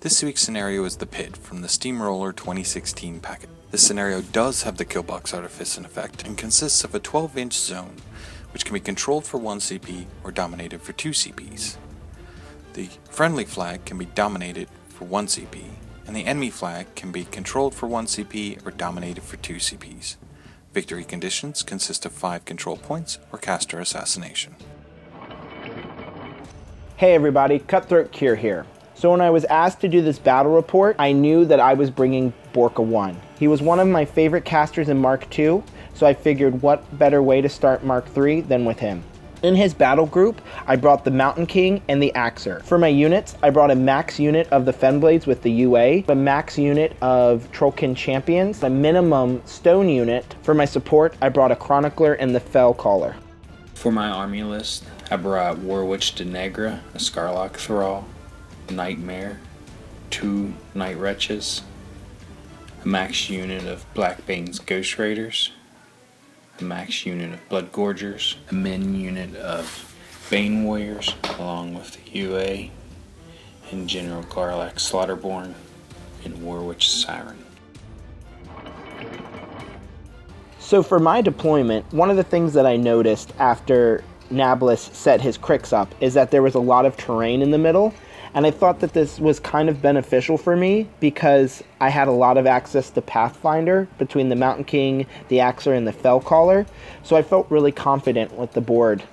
This week's scenario is the Pit from the Steamroller 2016 packet. This scenario does have the Killbox Artifice in effect and consists of a 12-inch zone, which can be controlled for 1 CP or dominated for 2 CPs. The friendly flag can be dominated for 1 CP, and the enemy flag can be controlled for 1 CP or dominated for 2 CPs. Victory conditions consist of 5 control points or caster assassination. Hey everybody, Cutthroatcure here. So when I was asked to do this battle report, I knew that I was bringing Borka1. He was one of my favorite casters in Mark II, so I figured what better way to start Mark III than with him. In his battle group, I brought the Mountain King and the Axer. For my units, I brought a max unit of the Fennblades with the UA, a max unit of Trollkin champions, a minimum stone unit. For my support, I brought a Chronicler and the Fellcaller. For my army list, I brought Warwitch Deneghra, a Skarlock Thrall, Nightmare, 2 Nightwretches, a max unit of Blackbane's Ghost Raiders, a max unit of Bloodgorgers, a min unit of Bane Warriors, along with the UA, and General Gerlak Slaughterborn, and Warwitch Siren. So for my deployment, one of the things that I noticed after Nablis set his Cryx up is that there was a lot of terrain in the middle, and I thought that this was kind of beneficial for me because I had a lot of access to Pathfinder between the Mountain King, the Axer, and the Fellcaller, so I felt really confident with the board.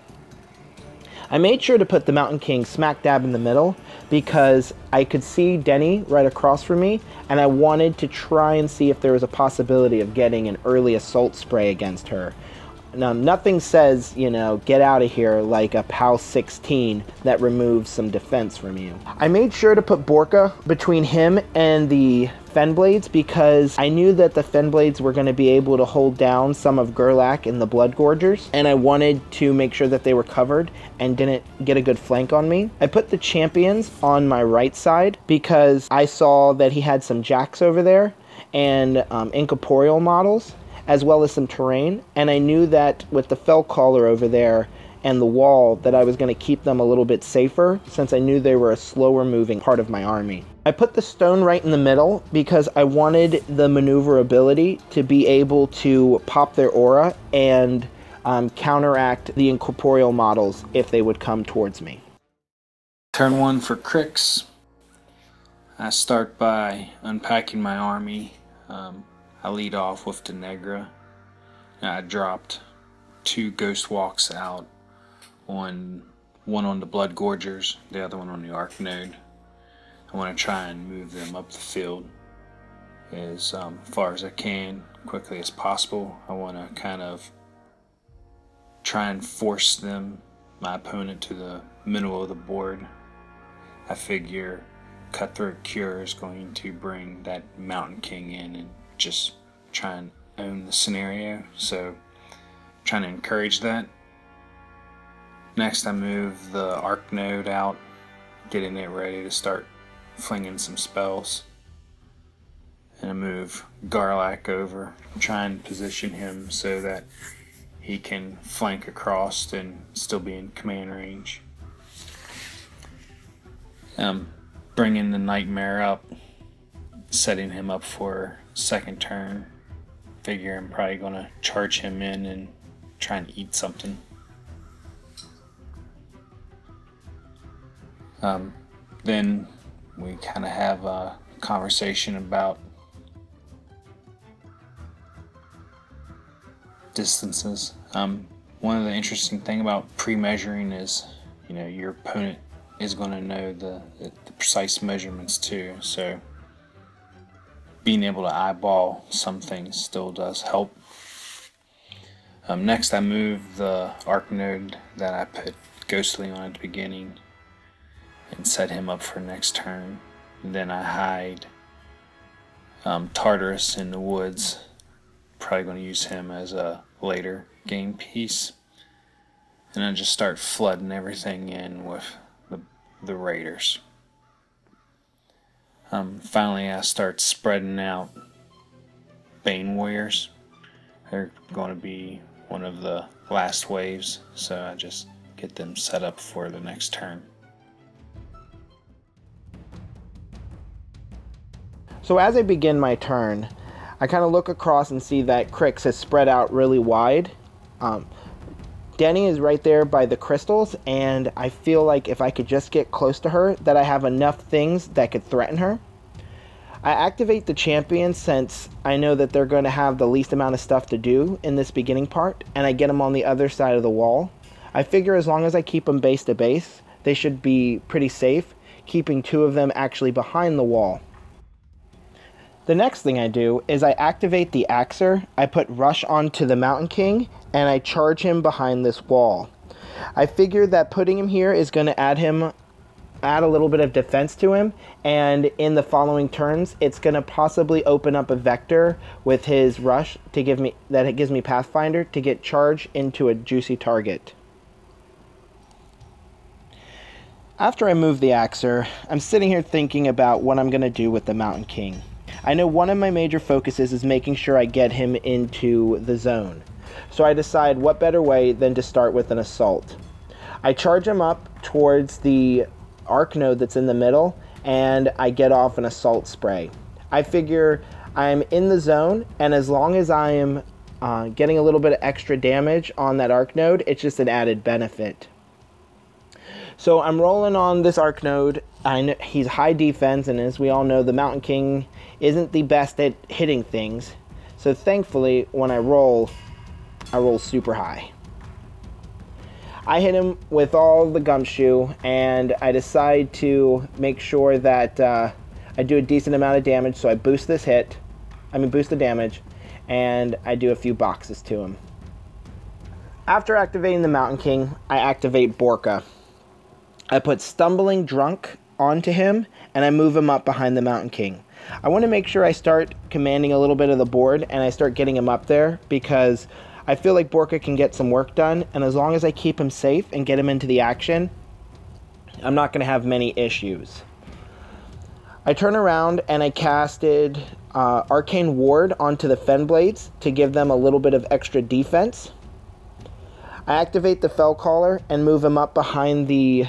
I made sure to put the Mountain King smack dab in the middle because I could see Denny right across from me, and I wanted to try and see if there was a possibility of getting an early assault spray against her. Now, nothing says, get out of here like a POW 16 that removes some defense from you. I made sure to put Borka between him and the Fennblades because I knew that the Fennblades were going to be able to hold down some of Gerlak and the Bloodgorgers, and I wanted to make sure that they were covered and didn't get a good flank on me. I put the champions on my right side because I saw that he had some jacks over there and incorporeal models, as well as some terrain, and I knew that with the Fellcaller over there and the wall that I was going to keep them a little bit safer since I knew they were a slower moving part of my army. I put the stone right in the middle because I wanted the maneuverability to be able to pop their aura and counteract the incorporeal models if they would come towards me. Turn 1 for Cryx. I start by unpacking my army. I lead off with Deneghra. I dropped 2 Ghost Walks out, one on the Bloodgorgers, the other one on the Arc Node. I want to try and move them up the field as far as I can, quickly as possible. I want to kind of try and force my opponent to the middle of the board. I figure Cutthroatcure is going to bring that Mountain King in and just try and own the scenario, so trying to encourage that. Next, I move the Arc Node out, getting it ready to start flinging some spells. And I move Gerlak over, try and position him so that he can flank across and still be in command range. Bringing the Nightmare up, setting him up for second turn. Figure I'm probably going to charge him in and try and eat something. Then we kind of have a conversation about distances. One of the interesting things about pre-measuring is, your opponent is going to know the precise measurements too, so being able to eyeball some things still does help. Next, I move the Arc Node that I put Ghostly on at the beginning and set him up for next turn. And then I hide Tartarus in the woods. Probably going to use him as a later game piece. And I just start flooding everything in with the Raiders. Finally, I start spreading out Bane Warriors. They're going to be one of the last waves, so I just get them set up for the next turn. So as I begin my turn, I kind of look across and see that Cryx has spread out really wide. Denny is right there by the crystals, and I feel like if I could just get close to her, that I have enough things that could threaten her. I activate the champions since I know that they're going to have the least amount of stuff to do in this beginning part, and I get them on the other side of the wall. I figure as long as I keep them base to base, they should be pretty safe, keeping 2 of them actually behind the wall. The next thing I do is I activate the Axer, I put Rush onto the Mountain King, and I charge him behind this wall. I figure that putting him here is going to add a little bit of defense to him, and in the following turns it's going to possibly open up a vector with his Rush to give me Pathfinder to get charged into a juicy target. After I move the Axer, I'm sitting here thinking about what I'm going to do with the Mountain King. I know one of my major focuses is making sure I get him into the zone. So I decide what better way than to start with an assault. I charge him up towards the arc node that's in the middle, and I get off an assault spray. I figure I'm in the zone, and as long as I am getting a little bit of extra damage on that arc node, it's just an added benefit. So I'm rolling on this arc node. I know he's high defense, and as we all know, the Mountain King isn't the best at hitting things. So thankfully, when I roll super high. I hit him with all the gumshoe, and I decide to make sure that I do a decent amount of damage, so I boost the damage, and I do a few boxes to him. After activating the Mountain King, I activate Borka. I put Stumbling Drunk onto him, and I move him up behind the Mountain King. I want to make sure I start commanding a little bit of the board, and I start getting him up there, because I feel like Borka can get some work done, and as long as I keep him safe and get him into the action, I'm not going to have many issues. I turn around and I casted Arcane Ward onto the Fennblades to give them a little bit of extra defense. I activate the Fellcaller and move him up behind the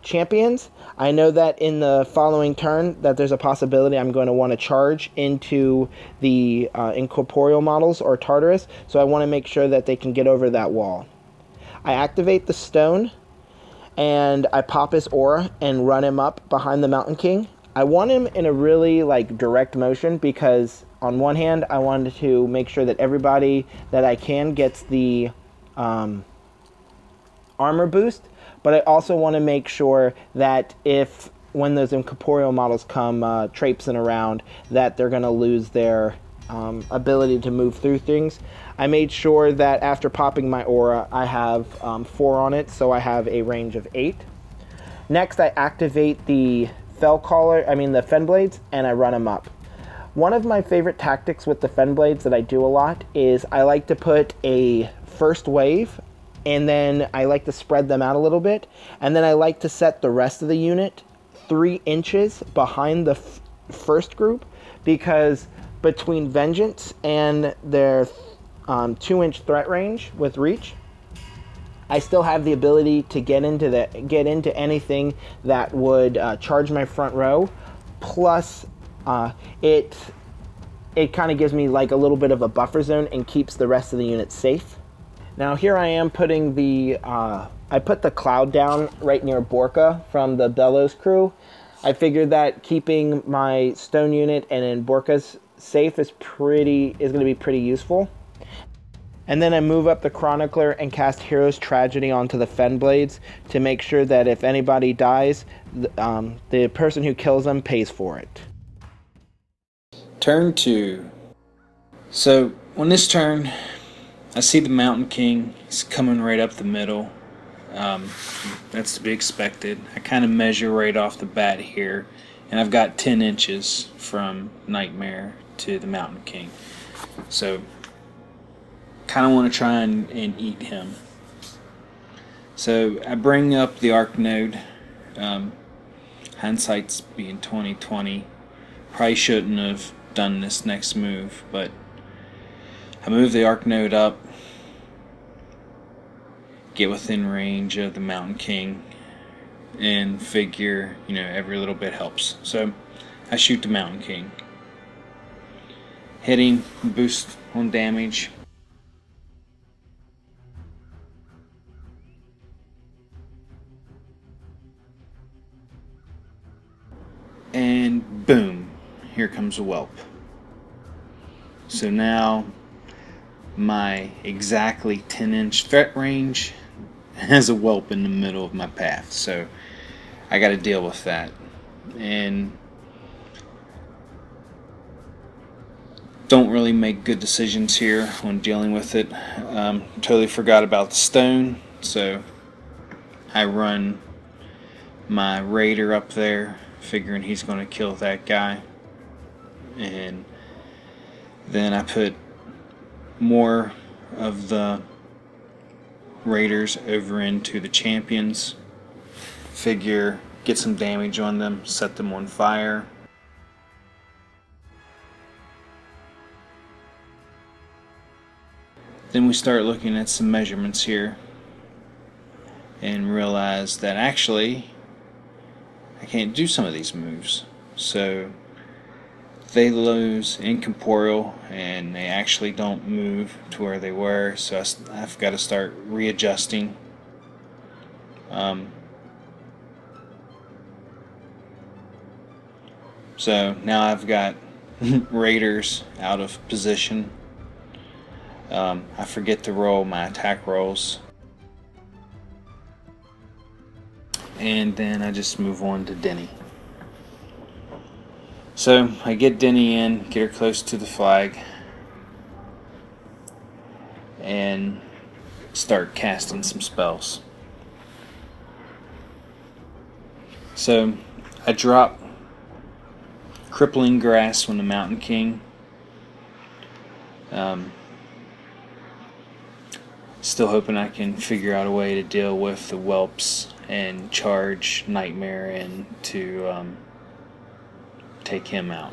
champions. I know that in the following turn that there's a possibility I'm going to want to charge into the incorporeal models or Tartarus, so I want to make sure that they can get over that wall. I activate the stone and I pop his aura and run him up behind the Mountain King. I want him in a really direct motion, because on one hand I wanted to make sure that everybody that I can gets the armor boost, but I also want to make sure that when those incorporeal models come traipsing around, that they're going to lose their ability to move through things. I made sure that after popping my aura, I have 4 on it, so I have a range of 8. Next, I activate the Fennblades, and I run them up. One of my favorite tactics with the Fennblades that I do a lot is I like to put a first wave, and then I like to spread them out a little bit, and then I like to set the rest of the unit 3 inches behind the first group, because between Vengeance and their 2-inch threat range with reach, I still have the ability to get into anything that would charge my front row. Plus, it kind of gives me a little bit of a buffer zone and keeps the rest of the unit safe. Now here I am putting I put the cloud down right near Borka from the Bellows crew. I figured that keeping my stone unit and in Borka's safe is going to be pretty useful. And then I move up the Chronicler and cast Hero's Tragedy onto the Fennblades to make sure that if anybody dies, the person who kills them pays for it. Turn 2. So, on this turn, I see the Mountain King. He's coming right up the middle. That's to be expected. I kind of measure right off the bat here, and I've got 10 inches from Nightmare to the Mountain King. So, kind of want to try and eat him. So, I bring up the Arc Node. Hindsight's being 20/20. Probably shouldn't have done this next move, but I move the Arc Node up, get within range of the Mountain King, and figure, every little bit helps. So I shoot the Mountain King. Hitting, boost on damage. And boom, here comes a whelp. So now my exactly 10-inch threat range has a whelp in the middle of my path. So I got to deal with that. And don't really make good decisions here when dealing with it. Totally forgot about the stone, so I run my raider up there, figuring he's going to kill that guy. And then I put more of the raiders over into the champions. Figure get some damage on them, set them on fire. Then we start looking at some measurements here and realize that actually I can't do some of these moves. So they lose incorporeal and they actually don't move to where they were, so I've got to start readjusting. So now I've got raiders out of position. I forget to roll my attack rolls. And then I just move on to Denny. So I get Denny in, get her close to the flag, and start casting some spells. So I drop Crippling Grasp on the Mountain King. Still hoping I can figure out a way to deal with the whelps and charge Nightmare in to take him out.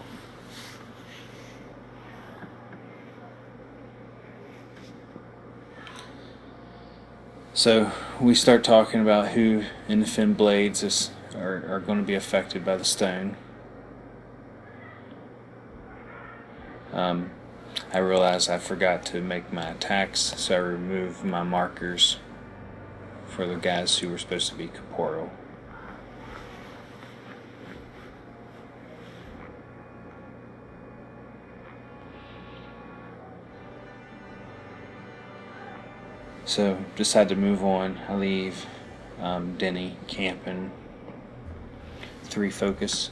So we start talking about who in the Fennblades are going to be affected by the stone. I realized I forgot to make my attacks, so I removed my markers for the guys who were supposed to be corporeal. So decide to move on. I leave Denny camping 3 focus.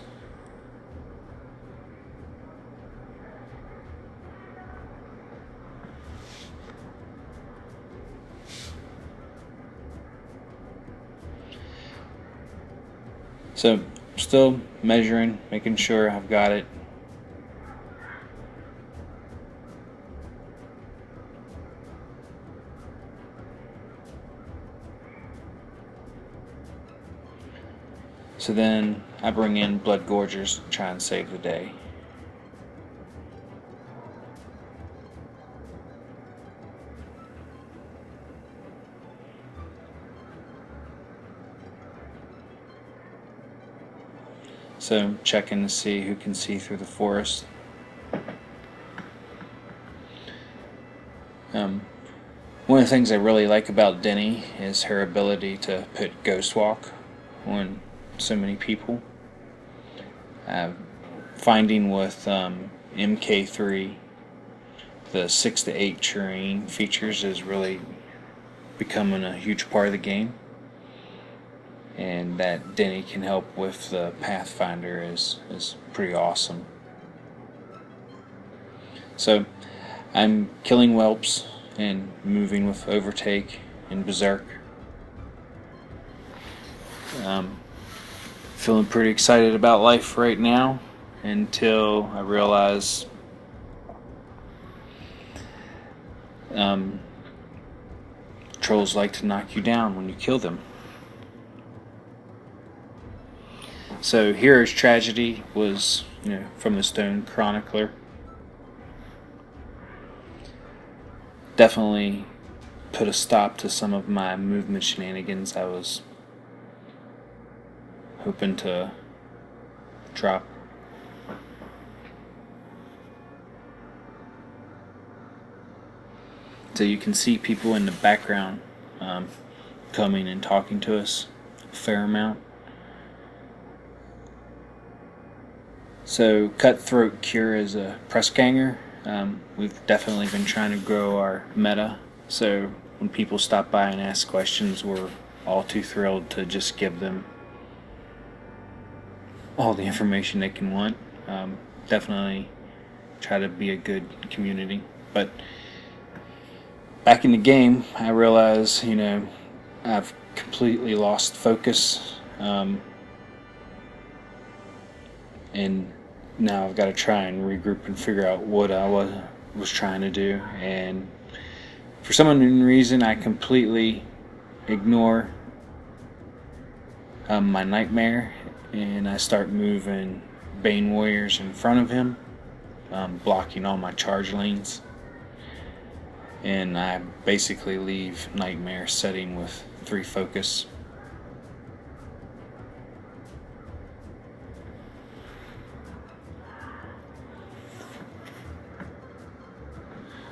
So still measuring, making sure I've got it. So then I bring in Bloodgorgers to try and save the day. So checking to see who can see through the forest. One of the things I really like about Denny is her ability to put Ghost Walk on so many people. Finding with MK3 the 6 to 8 terrain features is really becoming a huge part of the game. And that Denny can help with the Pathfinder is pretty awesome. So I'm killing whelps and moving with Overtake and Berserk. Feeling pretty excited about life right now until I realize trolls like to knock you down when you kill them. So Hero's Tragedy was, from the Stone Chronicler. Definitely put a stop to some of my movement shenanigans. I was hoping to drop So you can see people in the background coming and talking to us a fair amount. So Cutthroatcure is a press ganger. We've definitely been trying to grow our meta. So when people stop by and ask questions, we're all too thrilled to just give them all the information they can want. Definitely try to be a good community. But back in the game, I realize, I've completely lost focus. And now I've got to try and regroup and figure out what I was trying to do. And for some unknown reason, I completely ignore my nightmare, and I start moving Bane warriors in front of him, blocking all my charge lanes. And I basically leave nightmare setting with 3 focus.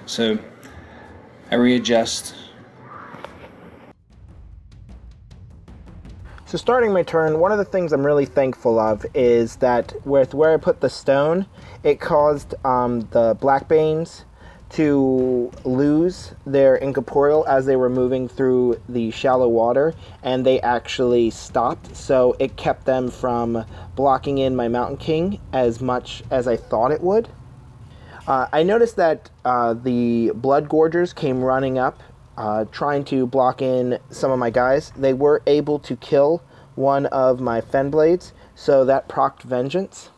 So I readjust. So starting my turn, one of the things I'm really thankful of is that with where I put the stone, it caused the Blackbanes to lose their incorporeal as they were moving through the shallow water, and they actually stopped. So it kept them from blocking in my Mountain King as much as I thought it would. I noticed that the Bloodgorgers came running up, trying to block in some of my guys. They were able to kill one of my Fennblades, so that procced Vengeance.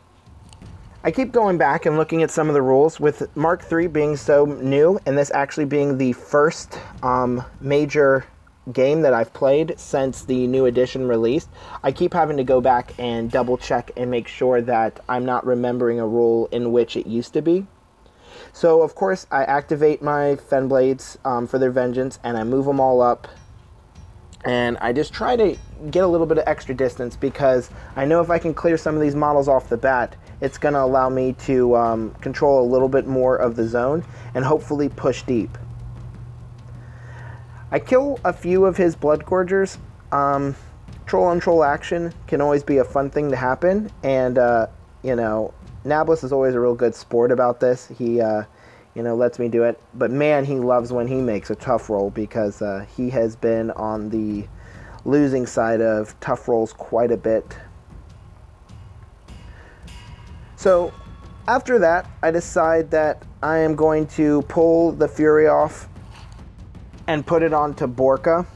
I keep going back and looking at some of the rules, with Mark III being so new, and this actually being the first major game that I've played since the new edition released. I keep having to go back and double check and make sure that I'm not remembering a rule in which it used to be. So, of course, I activate my Fennblades for their Vengeance, and I move them all up. And I just try to get a little bit of extra distance, because I know if I can clear some of these models off the bat, it's going to allow me to control a little bit more of the zone and hopefully push deep. I kill a few of his Bloodgorgers. Troll on troll action can always be a fun thing to happen, and, Nablis is always a real good sport about this. He, lets me do it. But man, he loves when he makes a tough roll, because he has been on the losing side of tough rolls quite a bit. So after that, I decide that I am going to pull the Fury off and put it onto Borka.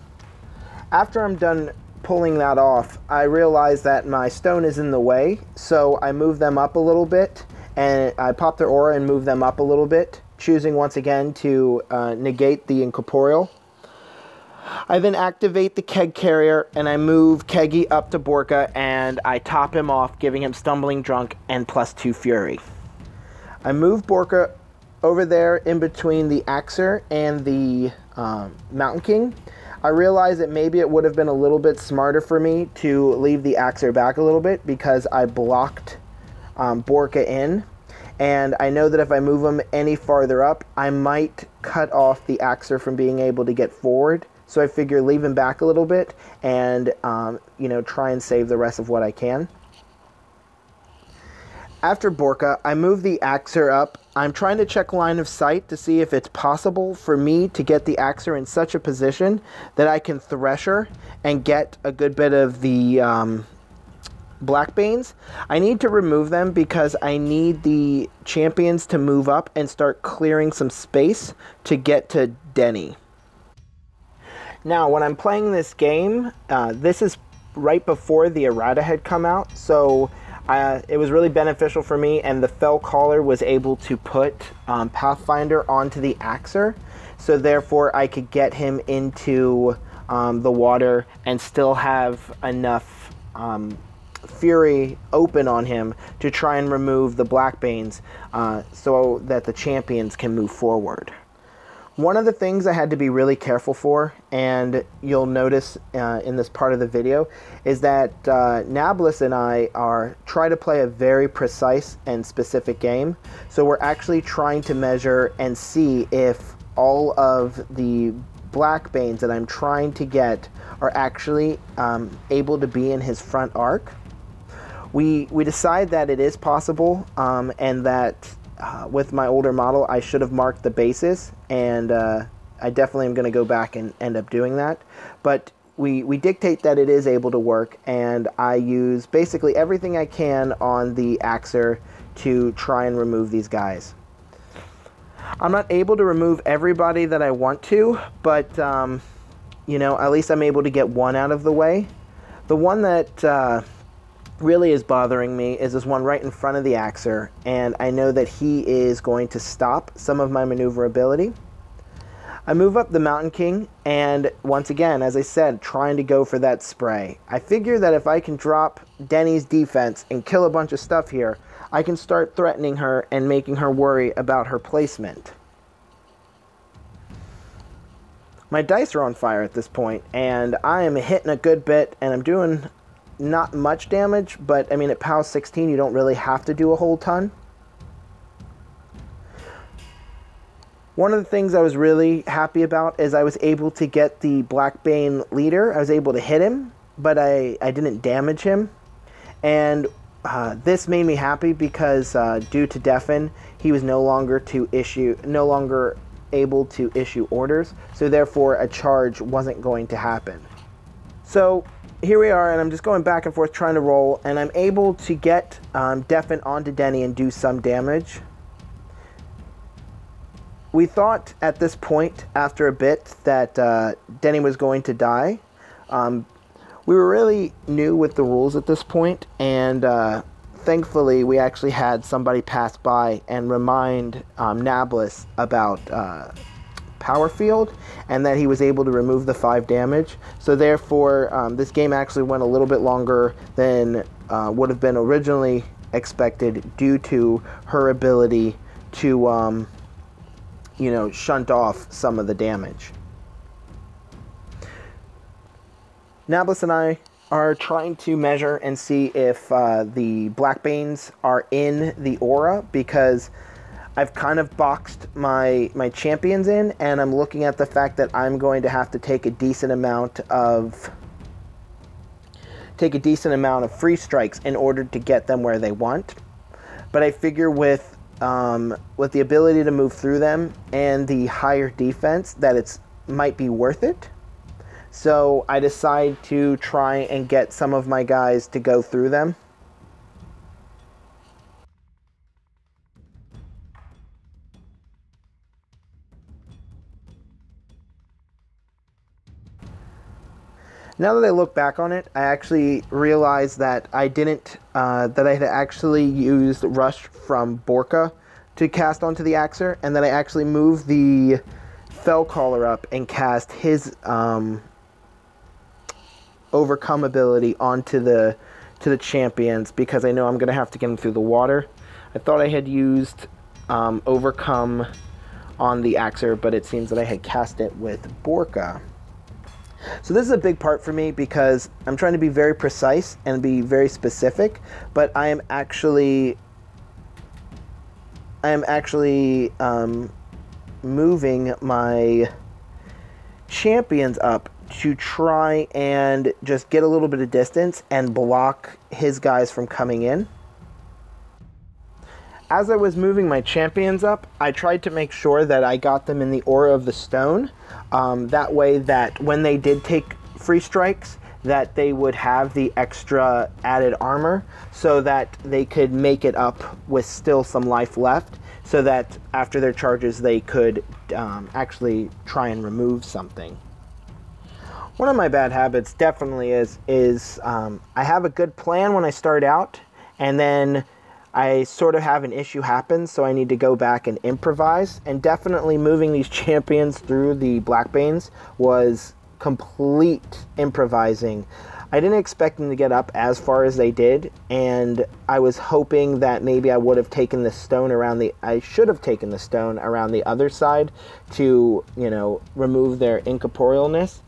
After I'm done pulling that off, I realize that my stone is in the way, so I move them up a little bit, and I pop their aura and move them up a little bit, choosing once again to negate the incorporeal. I then activate the Keg Carrier, and I move Keggy up to Borka, and I top him off, giving him Stumbling Drunk and +2 Fury. I move Borka over there in between the Axer and the Mountain King. I realize that maybe it would have been a little bit smarter for me to leave the Axer back a little bit, because I blocked Borka in. And I know that if I move him any farther up, I might cut off the Axer from being able to get forward. So I figure leave him back a little bit and, try and save the rest of what I can. After Borka, I move the Axer up. I'm trying to check line of sight to see if it's possible for me to get the Axer in such a position that I can Thresher and get a good bit of the Blackbanes. I need to remove them because I need the champions to move up and start clearing some space to get to Denny. Now, when I'm playing this game, this is right before the errata had come out, so it was really beneficial for me, and the Fell Caller was able to put Pathfinder onto the Axer, so therefore I could get him into the water and still have enough Fury open on him to try and remove the Blackbanes so that the champions can move forward. One of the things I had to be really careful for, and you'll notice in this part of the video, is that Nablis and I try to play a very precise and specific game. So we're actually trying to measure and see if all of the Blackbanes that I'm trying to get are actually able to be in his front arc. We decide that it is possible, and that with my older model I should have marked the bases, and I definitely am going to go back and end up doing that. But we dictate that it is able to work, and I use basically everything I can on the Axer to try and remove these guys. I'm not able to remove everybody that I want to, but you know, at least I'm able to get one out of the way. The one that really is bothering me is this one right in front of the Axer, and I know that he is going to stop some of my maneuverability. I move up the Mountain King, and once again, as I said, trying to go for that spray. I figure that if I can drop Denny's defense and kill a bunch of stuff here, I can start threatening her and making her worry about her placement. My dice are on fire at this point, and I am hitting a good bit, and I'm doing not much damage, but I mean at POW 16 you don't really have to do a whole ton. One of the things I was really happy about is I was able to get the Blackbane leader. I was able to hit him, but I didn't damage him. And this made me happy because due to Deafen, he was no longer able to issue orders. So therefore, a charge wasn't going to happen. So here we are, and I'm just going back and forth trying to roll, and I'm able to get Deafen onto Denny and do some damage. We thought at this point, after a bit, that Denny was going to die. We were really new with the rules at this point, and thankfully we actually had somebody pass by and remind Nablis about Power Field, and that he was able to remove the 5 damage. So therefore, this game actually went a little bit longer than would have been originally expected due to her ability to you know, shunt off some of the damage. Nablis and I are trying to measure and see if the Blackbanes are in the aura, because I've kind of boxed my champions in, and I'm looking at the fact that I'm going to have to take a decent amount of free strikes in order to get them where they want. But I figure with the ability to move through them and the higher defense, that it's might be worth it. So I decide to try and get some of my guys to go through them. Now that I look back on it, I actually realized that I didn't, that I had actually used Rush from Borka to cast onto the Axer, and that I actually moved the Fellcaller up and cast his Overcome ability onto the champions, because I know I'm going to have to get them through the water. I thought I had used Overcome on the Axer, but it seems that I had cast it with Borka. So this is a big part for me, because I'm trying to be very precise and be very specific, but I am actually moving my champions up to try and just get a little bit of distance and block his guys from coming in. As I was moving my champions up, I tried to make sure that I got them in the aura of the stone. That way that when they did take free strikes, that they would have the extra added armor, so that they could make it up with still some life left, so that after their charges they could actually try and remove something. One of my bad habits definitely is I have a good plan when I start out, and then I sort of have an issue happen, so I need to go back and improvise. And definitely moving these champions through the Blackbanes was complete improvising. I didn't expect them to get up as far as they did, and I was hoping that maybe I would have taken the stone around I should have taken the stone around the other side to, you know, remove their incorporealness.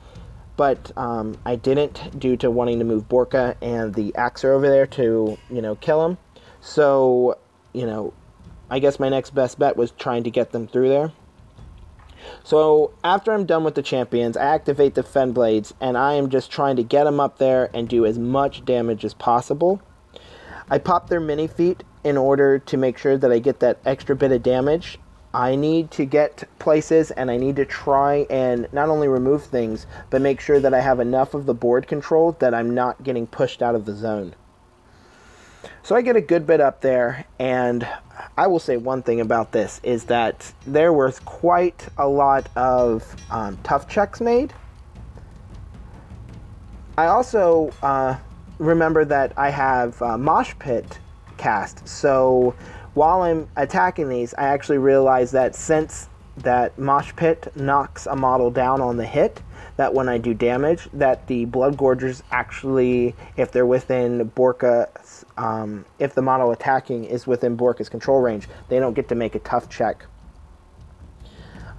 But I didn't, due to wanting to move Borka and the Axer over there to, you know, kill him. So, you know, I guess my next best bet was trying to get them through there. So after I'm done with the champions, I activate the Fennblades, and I am just trying to get them up there and do as much damage as possible. I pop their mini feet in order to make sure that I get that extra bit of damage. I need to get places, and I need to try and not only remove things, but make sure that I have enough of the board control that I'm not getting pushed out of the zone. So I get a good bit up there, and I will say one thing about this is that there was quite a lot of tough checks made. I also remember that I have Mosh Pit cast, so while I'm attacking these, I actually realize that since that Mosh Pit knocks a model down on the hit, that when I do damage, that the Bloodgorgers actually, if they're within Borka, if the model attacking is within Borka's control range, they don't get to make a tough check.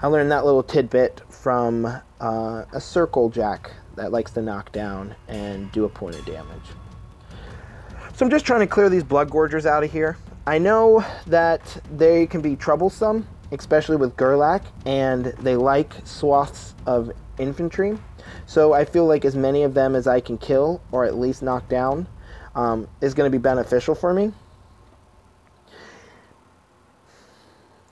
I learned that little tidbit from a Circle Jack that likes to knock down and do a point of damage. So I'm just trying to clear these Bloodgorgers out of here. I know that they can be troublesome, especially with Gerlak, and they like swaths of infantry. So I feel like as many of them as I can kill, or at least knock down, is going to be beneficial for me.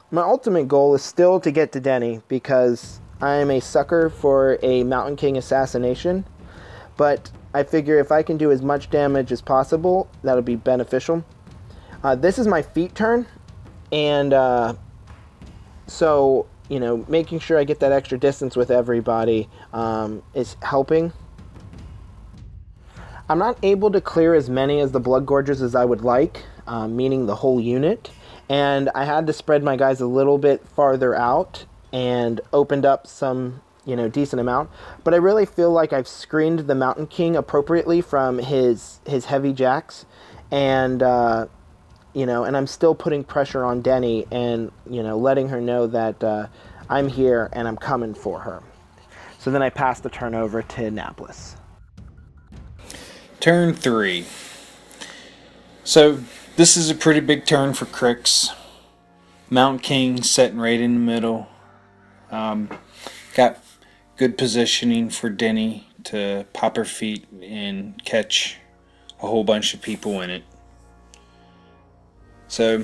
My ultimate goal is still to get to Denny, because I am a sucker for a Mountain King assassination, but I figure if I can do as much damage as possible, that'll be beneficial. This is my feet turn, and so, you know, making sure I get that extra distance with everybody is helping. I'm not able to clear as many as the Bloodgorgers as I would like, meaning the whole unit, and I had to spread my guys a little bit farther out and opened up some, you know, decent amount. But I really feel like I've screened the Mountain King appropriately from his heavy jacks, and you know, and I'm still putting pressure on Denny and, you know, letting her know that I'm here and I'm coming for her. So then I pass the turn over to Nablis. Turn 3. So this is a pretty big turn for Cryx. Mountain King sitting right in the middle. Got good positioning for Denny to pop her feet and catch a whole bunch of people in it. So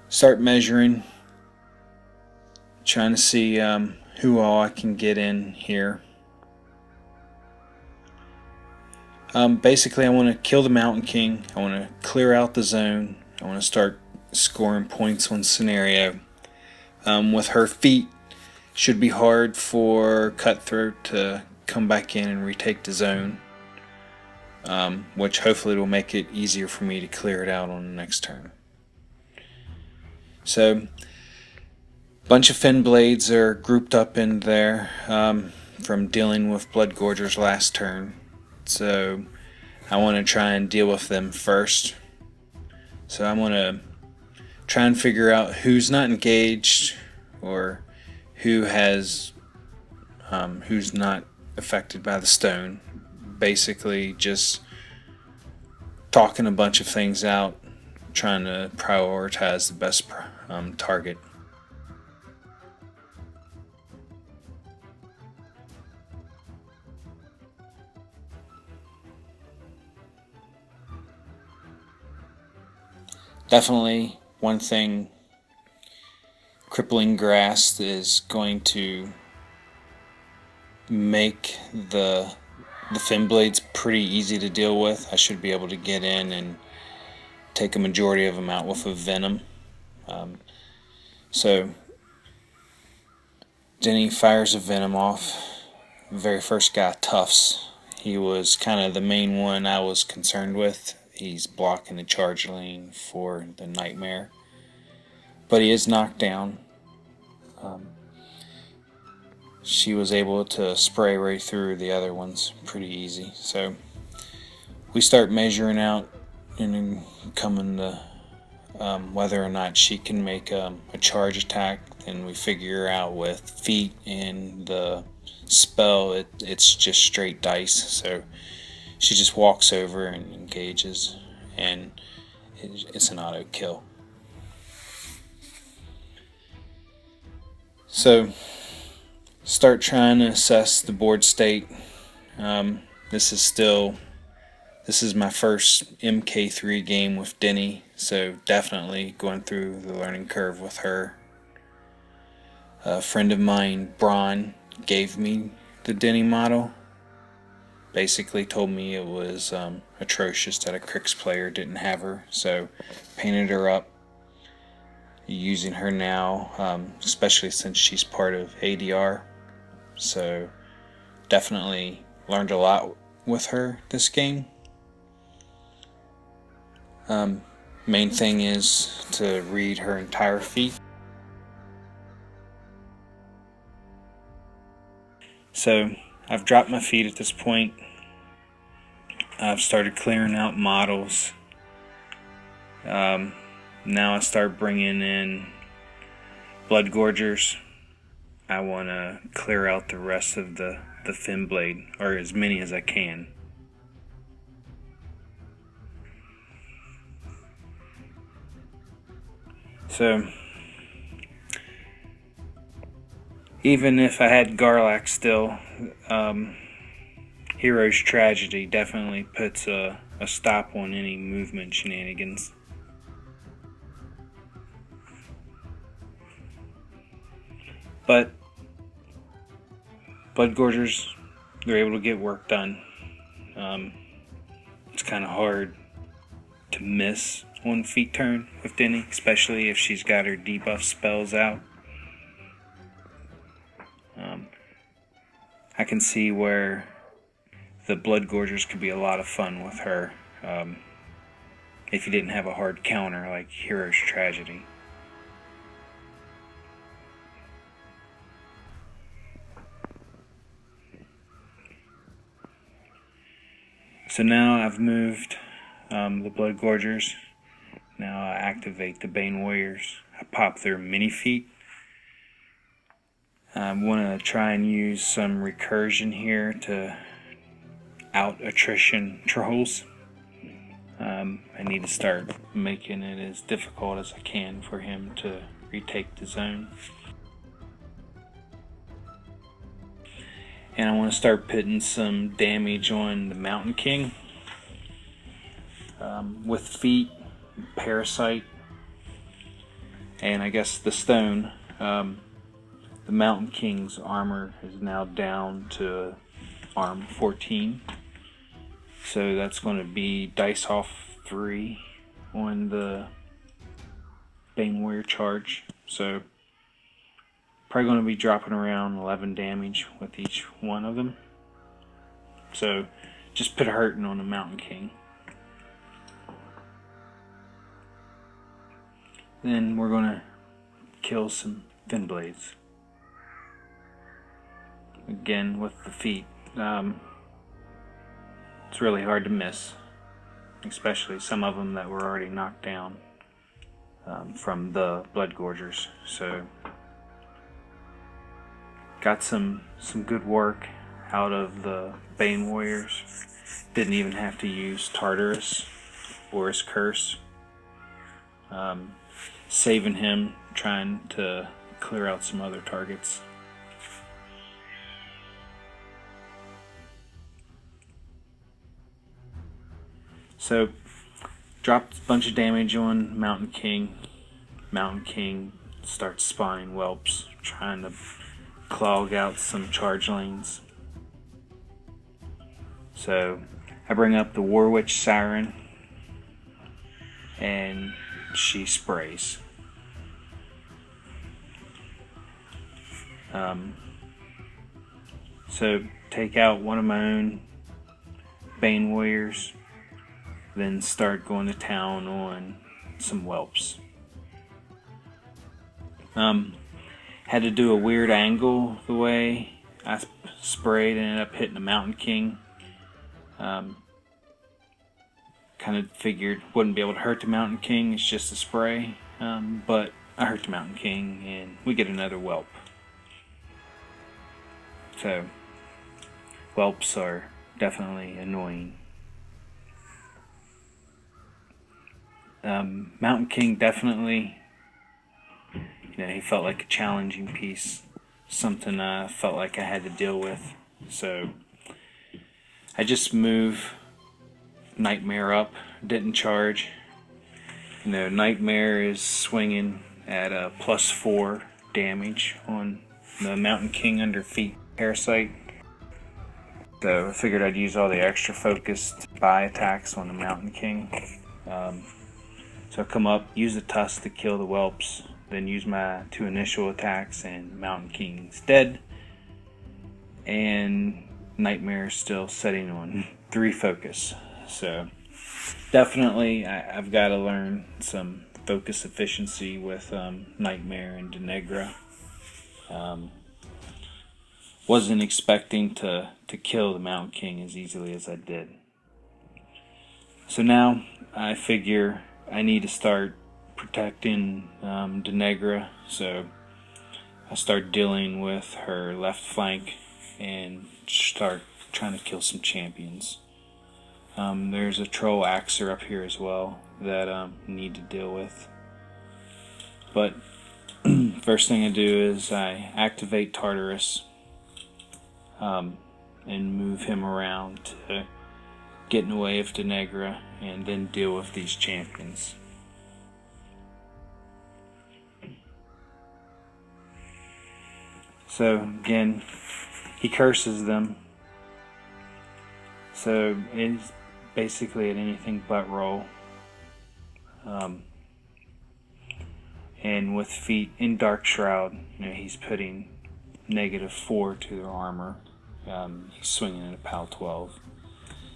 start measuring, trying to see who all I can get in here. Basically, I want to kill the Mountain King. I want to clear out the zone. I want to start scoring points on scenario. With her feet, should be hard for Cutthroat to come back in and retake the zone. Which hopefully will make it easier for me to clear it out on the next turn. So, a bunch of Fennblades are grouped up in there from dealing with Bloodgorgers last turn. So, I want to try and deal with them first. So, I want to try and figure out who's not engaged or who's not affected by the stone. Basically just talking a bunch of things out, trying to prioritize the best target. Definitely one thing, crippling grass is going to make the Fennblades pretty easy to deal with. I should be able to get in and take a majority of them out with a Venom. So Denny fires a Venom off. Very first guy, Tufts. He was kind of the main one I was concerned with. He's blocking the charge lane for the Nightmare. But he is knocked down. She was able to spray right through the other ones pretty easy. So we start measuring out and coming to whether or not she can make a charge attack. Then we figure out with feet and the spell, it's just straight dice. So she just walks over and engages, and it's an auto kill. So, start trying to assess the board state. This is my first MK3 game with Denny, so definitely going through the learning curve with her. A friend of mine, Braun, gave me the Denny model. Basically told me it was atrocious that a Cryx player didn't have her, so painted her up. Using her now, especially since she's part of ADR, so definitely learned a lot with her this game. Main thing is to read her entire feat. So I've dropped my feet at this point. I've started clearing out models. Now I start bringing in Bloodgorgers. I want to clear out the rest of the Fennblade, or as many as I can. So, even if I had Gerlak still, Hero's Tragedy definitely puts a stop on any movement shenanigans. But Bloodgorgers, they're able to get work done. It's kind of hard to miss on feat turn with Denny, especially if she's got her debuff spells out. I can see where the Bloodgorgers could be a lot of fun with her if you didn't have a hard counter like Hero's Tragedy. So now I've moved the Bloodgorgers. Now I activate the Bane Warriors. I pop their mini feat. I want to try and use some recursion here to out attrition trolls. I need to start making it as difficult as I can for him to retake the zone. And I want to start putting some damage on the Mountain King. With feet, Parasite, and I guess the stone. The Mountain King's armor is now down to arm 14. So that's going to be dice off 3 on the Bane Warrior charge. So probably going to be dropping around 11 damage with each one of them. So just put a hurting on the Mountain King. Then we're going to kill some Fennblades. Again with the feet. It's really hard to miss, especially some of them that were already knocked down from the Bloodgorgers. So got some good work out of the Bane Warriors. Didn't even have to use Tartarus or his curse. Saving him, trying to clear out some other targets. So, dropped a bunch of damage on Mountain King. Mountain King starts spawning whelps, trying to clog out some charge lanes. So, I bring up the Warwitch Siren, and she sprays. So, take out one of my own Bane Warriors, then start going to town on some whelps. Had to do a weird angle the way I sprayed and ended up hitting the Mountain King. Kind of figured wouldn't be able to hurt the Mountain King, it's just a spray. But I hurt the Mountain King and we get another whelp. So, whelps are definitely annoying. Mountain King definitely, he felt like a challenging piece. something I felt like I had to deal with. So I just move Nightmare up, didn't charge. You know, Nightmare is swinging at a +4 damage on the Mountain King under feet parasite. So I figured I'd use all the extra focused buy attacks on the Mountain King. So I come up, use the tusk to kill the whelps, then use my 2 initial attacks, and Mountain King's dead. And Nightmare is still setting on 3 focus. So definitely I've got to learn some focus efficiency with Nightmare and Deneghra. Wasn't expecting to kill the Mountain King as easily as I did. So now I figure I need to start protecting Deneghra, so I start dealing with her left flank and start trying to kill some champions. There's a troll Axer up here as well that I need to deal with. But first thing I do is I activate Tartarus and move him around to get in the way of Deneghra and then deal with these champions. So again, he curses them. So it's basically an anything but roll. And with feet in Dark Shroud, you know, he's putting -4 to their armor. He's swinging at a PAL 12.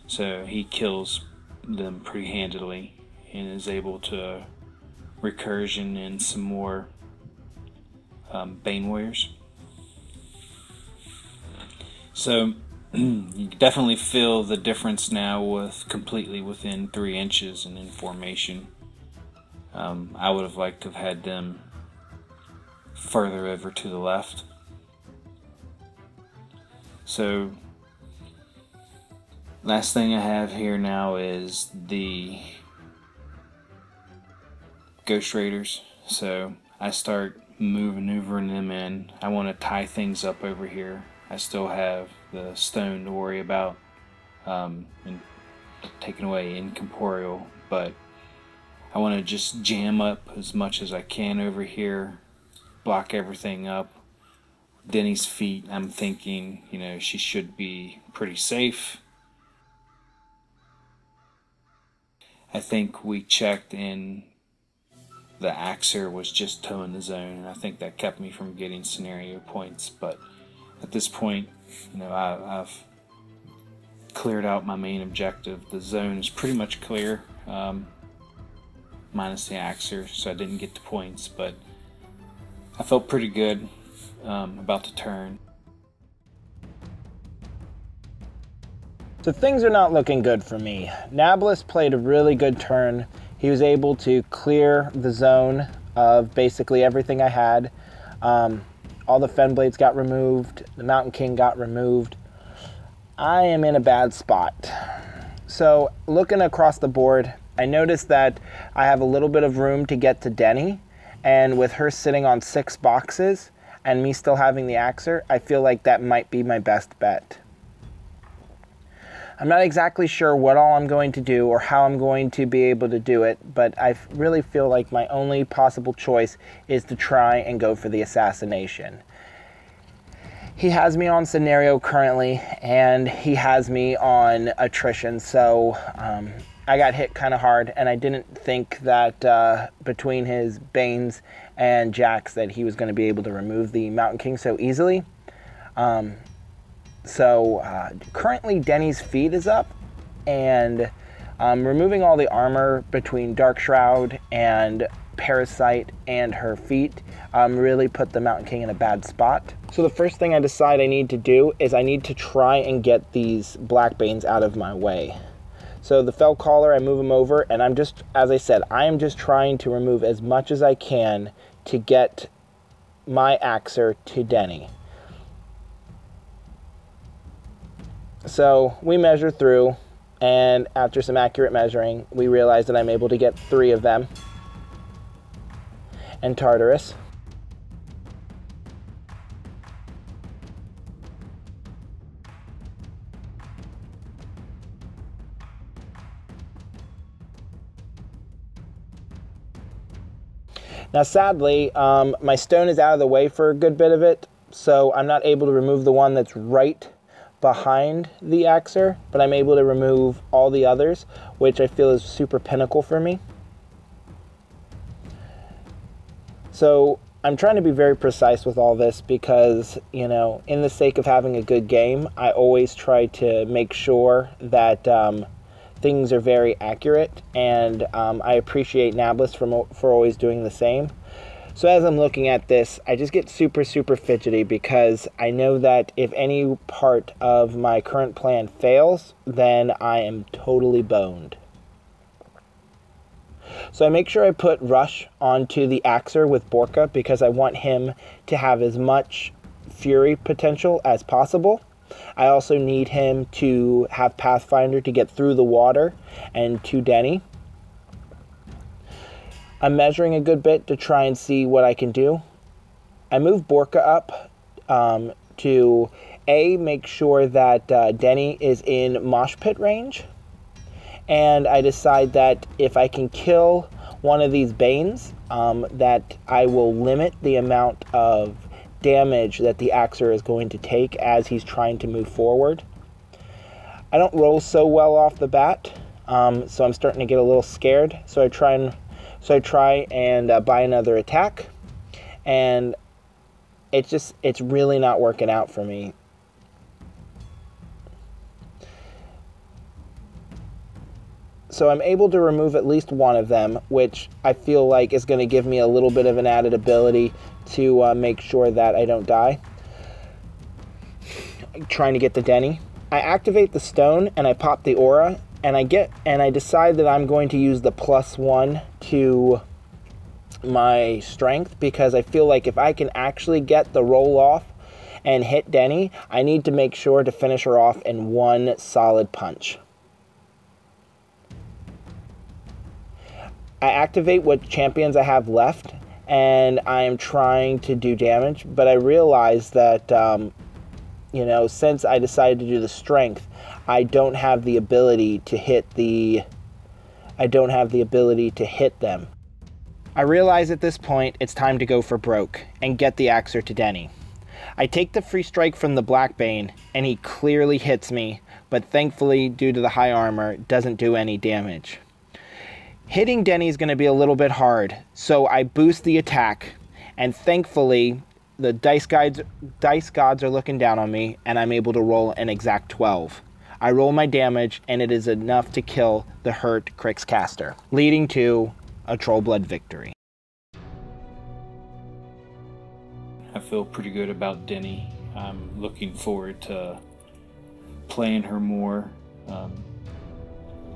So he kills them pretty handily and is able to recursion in some more Bane warriors. So you definitely feel the difference now with completely within 3 inches and in formation. I would have liked to have had them further over to the left. So last thing I have here now is the Ghost Raiders. So I start maneuvering them in. I want to tie things up over here. I still have the stone to worry about and taking away incorporeal, but I want to just jam up as much as I can over here, block everything up. Denny's feet, I'm thinking, you know, she should be pretty safe. I think we checked and the Axer was just towing the zone, and I think that kept me from getting scenario points. But at this point, you know, I've cleared out my main objective. The zone is pretty much clear, minus the Axer, so I didn't get the points, but I felt pretty good about the turn. So things are not looking good for me. Nablis played a really good turn. He was able to clear the zone of basically everything I had. All the Fennblades got removed. The Mountain King got removed. I am in a bad spot. So looking across the board, I noticed that I have a little bit of room to get to Denny, and with her sitting on 6 boxes and me still having the Axer, I feel like that might be my best bet. I'm not exactly sure what all I'm going to do or how I'm going to be able to do it, but I really feel like my only possible choice is to try and go for the assassination. He has me on scenario currently, and he has me on attrition, so I got hit kind of hard, and I didn't think that between his Banes and Jacks that he was going to be able to remove the Mountain King so easily. So currently Denny's feet is up, and removing all the armor between Dark Shroud and Parasite and her feet really put the Mountain King in a bad spot. So the first thing I decide I need to do is I need to try and get these Blackbanes out of my way. So the Fell Caller, I move him over, and I'm just, as I said, I am just trying to remove as much as I can to get my Axer to Denny. So we measure through, and after some accurate measuring, we realize that I'm able to get 3 of them. And Tartarus. Now sadly, my stone is out of the way for a good bit of it, so I'm not able to remove the one that's right behind the Axer, but I'm able to remove all the others, which I feel is super pinnacle for me. So I'm trying to be very precise with all this because, you know, in the sake of having a good game, I always try to make sure that things are very accurate, and I appreciate Nablis for always doing the same. So as I'm looking at this, I just get super fidgety because I know that if any part of my current plan fails, then I am totally boned. So I make sure I put Rush onto the Axer with Borka because I want him to have as much fury potential as possible. I also need him to have Pathfinder to get through the water and to Denny. I'm measuring a good bit to try and see what I can do. I move Borka up to make sure that Denny is in mosh pit range. And I decide that if I can kill one of these Banes, that I will limit the amount of damage that the Axer is going to take as he's trying to move forward. I don't roll so well off the bat, so I'm starting to get a little scared. So I try and buy another attack, and it's really not working out for me. So I'm able to remove at least one of them, which I feel like is going to give me a little bit of an added ability to make sure that I don't die. Trying to get the Denny. I activate the stone and I pop the aura, and I decide that I'm going to use the +1 to my strength because I feel like if I can actually get the roll off and hit Denny, I need to make sure to finish her off in one solid punch. I activate what champions I have left, and I am trying to do damage, but I realize that, you know, since I decided to do the strength, I don't have the ability to hit them. I realize at this point it's time to go for broke and get the Axer to Denny. I take the free strike from the Blackbane, and he clearly hits me, but thankfully, due to the high armor, doesn't do any damage. Hitting Denny is going to be a little bit hard, so I boost the attack, and thankfully the dice gods are looking down on me, and I'm able to roll an exact 12. I roll my damage, and it is enough to kill the hurt Cryx caster, leading to a Trollblood victory. I feel pretty good about Denny. I'm looking forward to playing her more,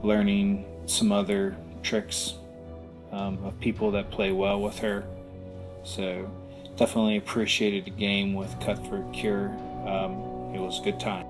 learning some other tricks of people that play well with her. So definitely appreciated the game with Cutthroatcure. It was a good time.